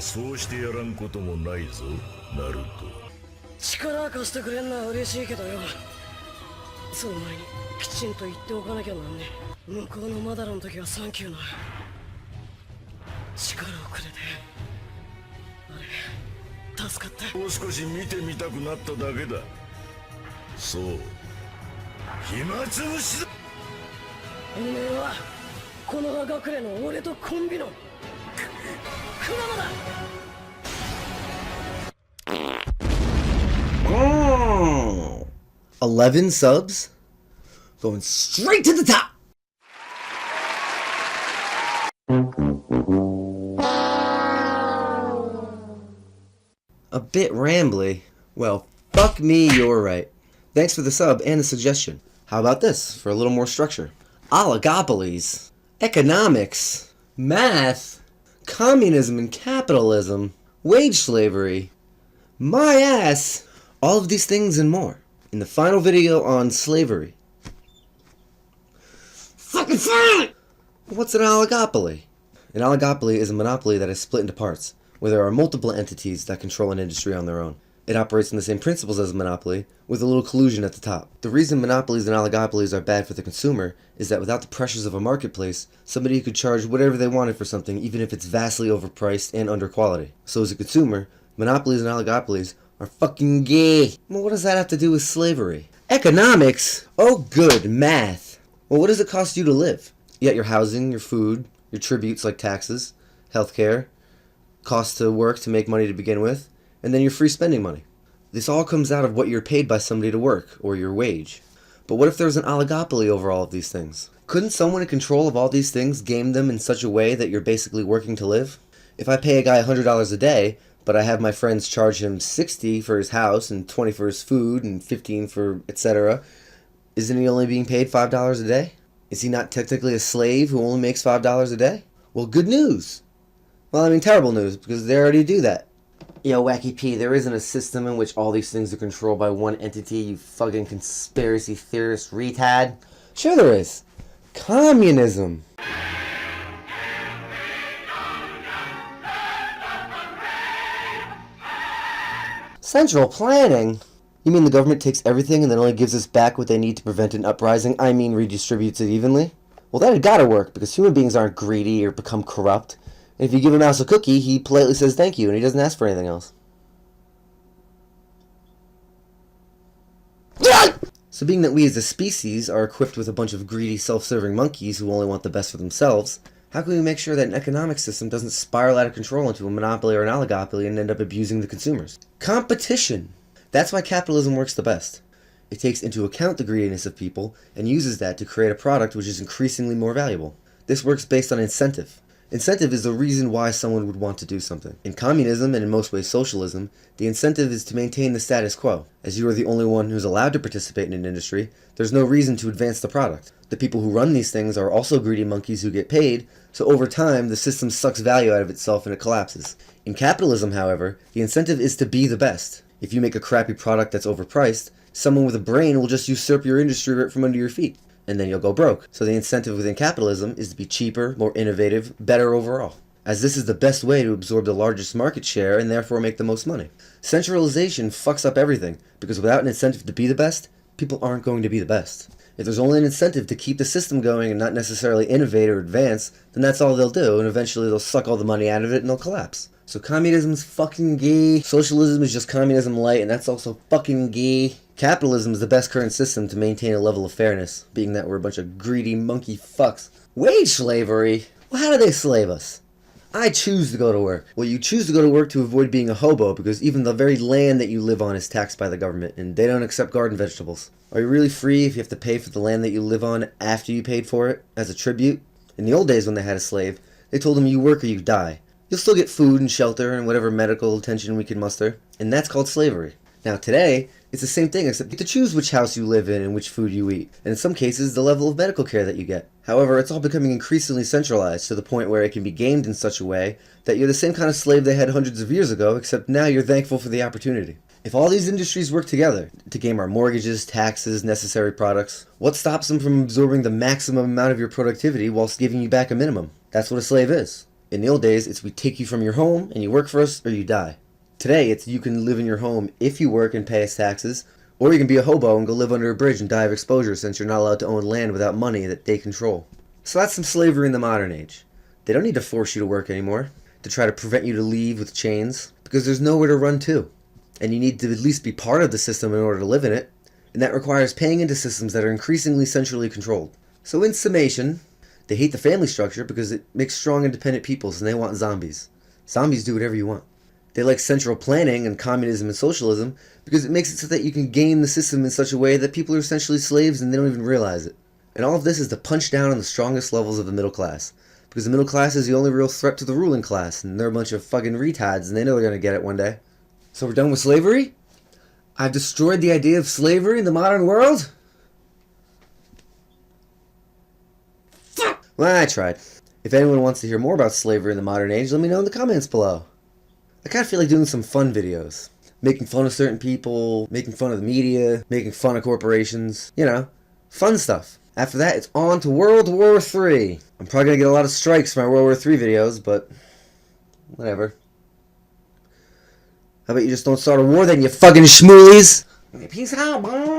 そうしてやらんこともないぞ、ナルト。力貸してくれんのは嬉しいけどよ。その前にきちんと言っておかなきゃなんね。向こうのマダラの時はサンキューな。力をくれてあれ助かった。もう少し見てみたくなっただけだ。そう、暇つぶしだ。おめえはこの葉隠れの俺とコンビのクラマだ。Oh, 11 subs? Going straight to the top! A bit rambly. Well, fuck me, you're right. Thanks for the sub and the suggestion. How about this, for a little more structure? Oligopolies, economics, math, communism and capitalism, wage slavery, my ass, all of these things and more in the final video on slavery. Fucking fine! What's an oligopoly? An oligopoly is a monopoly that is split into parts, where there are multiple entities that control an industry on their own. It operates on the same principles as a monopoly, with a little collusion at the top. The reason monopolies and oligopolies are bad for the consumer is that without the pressures of a marketplace, somebody could charge whatever they wanted for something even if it's vastly overpriced and under quality. So as a consumer, monopolies and oligopolies are fucking gay. Well, what does that have to do with slavery? Economics? Oh good, math. Well, what does it cost you to live? You got your housing, your food, your tributes like taxes, healthcare, costs to work to make money to begin with, and then your free spending money. This all comes out of what you're paid by somebody to work, or your wage. But what if there was an oligopoly over all of these things? Couldn't someone in control of all these things game them in such a way that you're basically working to live? If I pay a guy $100 a day, but I have my friends charge him $60 for his house, and $20 for his food, and $15 for etc., isn't he only being paid $5 a day? Is he not technically a slave who only makes $5 a day? Well, good news! Well, I mean terrible news, because they already do that. Yo, Wacky P, there isn't a system in which all these things are controlled by one entity, you fucking conspiracy theorist retard. Sure there is. Communism. Central planning? You mean the government takes everything and then only gives us back what they need to prevent an uprising? I mean redistributes it evenly? Well, that had gotta work, because human beings aren't greedy or become corrupt. And if you give a mouse a cookie, he politely says thank you, and he doesn't ask for anything else. So being that we as a species are equipped with a bunch of greedy, self-serving monkeys who only want the best for themselves, how can we make sure that an economic system doesn't spiral out of control into a monopoly or an oligopoly and end up abusing the consumers? Competition! That's why capitalism works the best. It takes into account the greediness of people and uses that to create a product which is increasingly more valuable. This works based on incentive. Incentive is the reason why someone would want to do something. In communism, and in most ways socialism, the incentive is to maintain the status quo. As you are the only one who's allowed to participate in an industry, there's no reason to advance the product. The people who run these things are also greedy monkeys who get paid, so over time the system sucks value out of itself and it collapses. In capitalism, however, the incentive is to be the best. If you make a crappy product that's overpriced, someone with a brain will just usurp your industry right from under your feet, and then you'll go broke. So the incentive within capitalism is to be cheaper, more innovative, better overall, as this is the best way to absorb the largest market share and therefore make the most money. Centralization fucks up everything, because without an incentive to be the best, people aren't going to be the best. If there's only an incentive to keep the system going and not necessarily innovate or advance, then that's all they'll do, and eventually they'll suck all the money out of it and they'll collapse. So communism's fucking gay, socialism is just communism light, and that's also fucking gay. Capitalism is the best current system to maintain a level of fairness, being that we're a bunch of greedy monkey fucks. Wage slavery? Well, how do they slave us? I choose to go to work. Well, you choose to go to work to avoid being a hobo, because even the very land that you live on is taxed by the government, and they don't accept garden vegetables. Are you really free if you have to pay for the land that you live on after you paid for it, as a tribute? In the old days when they had a slave, they told him you work or you die. You'll still get food and shelter and whatever medical attention we can muster, and that's called slavery. Now today, it's the same thing, except you get to choose which house you live in and which food you eat, and in some cases the level of medical care that you get. However, it's all becoming increasingly centralized to the point where it can be gamed in such a way that you're the same kind of slave they had hundreds of years ago, except now you're thankful for the opportunity. If all these industries work together to game our mortgages, taxes, necessary products, what stops them from absorbing the maximum amount of your productivity whilst giving you back a minimum? That's what a slave is. In the old days, it's we take you from your home and you work for us or you die. Today, it's you can live in your home if you work and pay us taxes, or you can be a hobo and go live under a bridge and die of exposure since you're not allowed to own land without money that they control. So that's some slavery in the modern age. They don't need to force you to work anymore, to try to prevent you to leave with chains, because there's nowhere to run to. And you need to at least be part of the system in order to live in it, and that requires paying into systems that are increasingly centrally controlled. So in summation, they hate the family structure because it makes strong independent peoples and they want zombies. Zombies do whatever you want. They like central planning and communism and socialism because it makes it so that you can game the system in such a way that people are essentially slaves and they don't even realize it. And all of this is to punch down on the strongest levels of the middle class. Because the middle class is the only real threat to the ruling class, and they're a bunch of fucking retards and they know they're gonna get it one day. So we're done with slavery? I've destroyed the idea of slavery in the modern world? Well, I tried. If anyone wants to hear more about slavery in the modern age, let me know in the comments below. I kind of feel like doing some fun videos. Making fun of certain people, making fun of the media, making fun of corporations. You know, fun stuff. After that, it's on to World War III. I'm probably going to get a lot of strikes for my World War III videos, but whatever. How about you just don't start a war then, you fucking schmoolies? Peace out, bro.